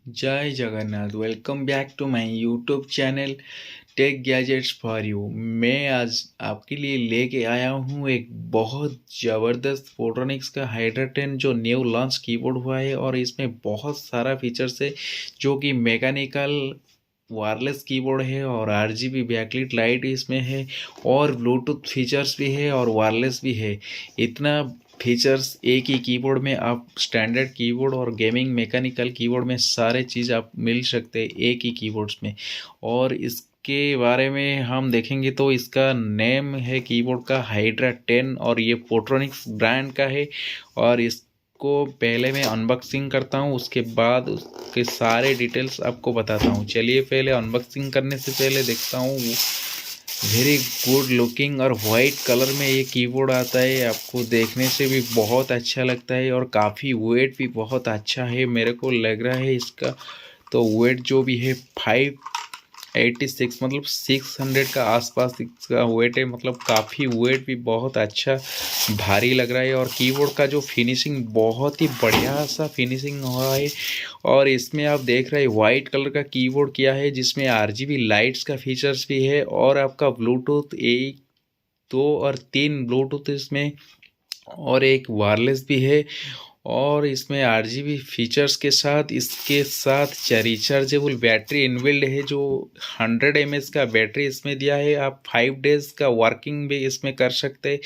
जय Jagannath. Welcome back to my YouTube channel tech gadgets for you. मैं आज आपके लिए लेके आया हूँ एक बहुत ज़बरदस्त फोटोनिक्स का हाइड्रा 10 जो न्यू लॉन्च कीबोर्ड हुआ है, और इसमें बहुत सारा फीचर्स है जो कि मैकेनिकल वायरलेस कीबोर्ड है और आरजीबी बैकलाइट लाइट इसमें है, और ब्लूटूथ फीचर्स भी है और वायरलेस भी है। इतना फीचर्स एक ही कीबोर्ड में आप स्टैंडर्ड कीबोर्ड और गेमिंग मैकेनिकल कीबोर्ड में सारे चीज़ आप मिल सकते हैं एक ही कीबोर्ड्स में। और इसके बारे में हम देखेंगे तो इसका नेम है कीबोर्ड का हाइड्रा 10, और ये फोटोनिक्स ब्रांड का है। और इसको पहले मैं अनबॉक्सिंग करता हूँ, उसके बाद उसके सारे डिटेल्स आपको बताता हूँ। चलिए पहले अनबॉक्सिंग करने से पहले देखता हूँ। वेरी गुड लुकिंग और वाइट कलर में ये कीबोर्ड आता है, आपको देखने से भी बहुत अच्छा लगता है और काफ़ी वेट भी बहुत अच्छा है मेरे को लग रहा है इसका। तो वेट जो भी है 586 मतलब 600 का आसपास इसका वेट है, मतलब काफ़ी वेट भी बहुत अच्छा भारी लग रहा है। और कीबोर्ड का जो फिनिशिंग बहुत ही बढ़िया सा फिनिशिंग हुआ है। और इसमें आप देख रहे हैं वाइट कलर का कीबोर्ड किया है, जिसमें आरजीबी लाइट्स का फीचर्स भी है, और आपका ब्लूटूथ 1 2 और 3 ब्लूटूथ इसमें, और एक वायरलेस भी है। और इसमें आरजीबी फीचर्स के साथ इसके साथ रिचार्जेबल बैटरी इनबिल्ड है, जो 100 mAh का बैटरी इसमें दिया है। आप 5 डेज का वर्किंग भी इसमें कर सकते हैं।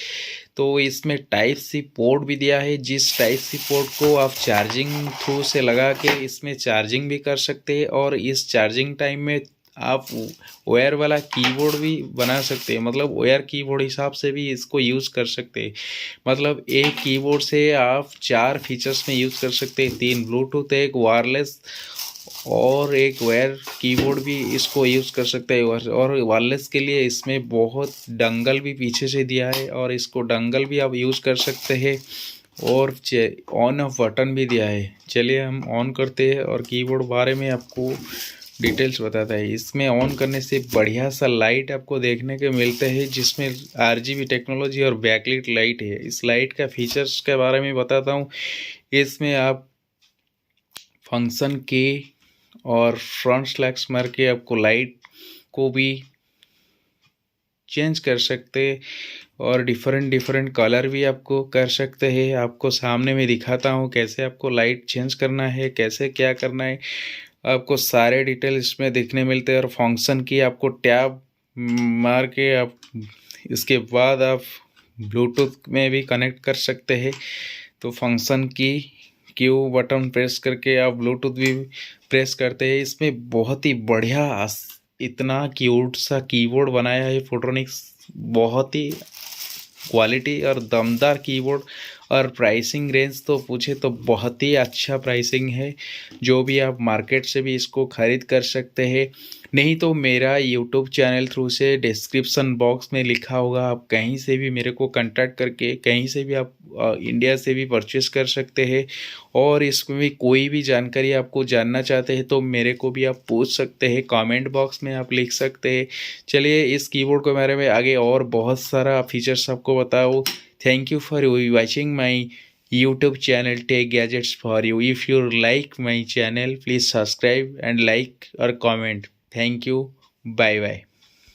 तो इसमें टाइप सी पोर्ट भी दिया है, जिस टाइप सी पोर्ट को आप चार्जिंग थ्रू से लगा के इसमें चार्जिंग भी कर सकते हैं। और इस चार्जिंग टाइम में आप वायर वाला कीबोर्ड भी बना सकते हैं, मतलब वायर कीबोर्ड हिसाब से भी इसको यूज़ कर सकते हैं। मतलब एक कीबोर्ड से आप 4 फीचर्स में यूज़ कर सकते हैं, 3 ब्लूटूथ, एक वायरलेस और एक वायर कीबोर्ड भी इसको यूज़ कर सकते हैं। और वायरलेस के लिए इसमें बहुत डंगल भी पीछे से दिया है, और इसको डंगल भी आप यूज़ कर सकते हैं। और ऑन ऑफ बटन भी दिया है। चलिए हम ऑन करते हैं और कीबोर्ड बारे में आपको डिटेल्स बताता है। इसमें ऑन करने से बढ़िया सा लाइट आपको देखने के मिलते हैं, जिसमें आरजीबी टेक्नोलॉजी और बैकलाइट लाइट है। इस लाइट का फीचर्स के बारे में बताता हूँ। इसमें आप फंक्शन के और फ्रंट स्लैक्स मार के आपको लाइट को भी चेंज कर सकते हैं, और डिफरेंट डिफरेंट कलर भी आपको कर सकते हैं। आपको सामने में दिखाता हूँ कैसे आपको लाइट चेंज करना है, कैसे क्या करना है। आपको सारे डिटेल इसमें देखने मिलते हैं। और फंक्शन की आपको टैब मार के आप इसके बाद आप ब्लूटूथ में भी कनेक्ट कर सकते हैं। तो फंक्शन की क्यू बटन प्रेस करके आप ब्लूटूथ भी प्रेस करते हैं। इसमें बहुत ही बढ़िया इतना क्यूट सा कीबोर्ड बनाया है फोटोनिक्स, बहुत ही क्वालिटी और दमदार कीबोर्ड। और प्राइसिंग रेंज तो पूछे तो बहुत ही अच्छा प्राइसिंग है, जो भी आप मार्केट से भी इसको ख़रीद कर सकते हैं। नहीं तो मेरा यूट्यूब चैनल थ्रू से डिस्क्रिप्शन बॉक्स में लिखा होगा, आप कहीं से भी मेरे को कांटेक्ट करके कहीं से भी आप इंडिया से भी परचेस कर सकते हैं। और इसमें भी कोई भी जानकारी आपको जानना चाहते हैं तो मेरे को भी आप पूछ सकते हैं, कमेंट बॉक्स में आप लिख सकते हैं। चलिए इस कीबोर्ड के बारे में आगे और बहुत सारा फीचर्स आपको बताओ। Thank you for watching my YouTube channel Tech Gadgets for you. If you like my channel, please subscribe and like or comment. Thank you. Bye bye.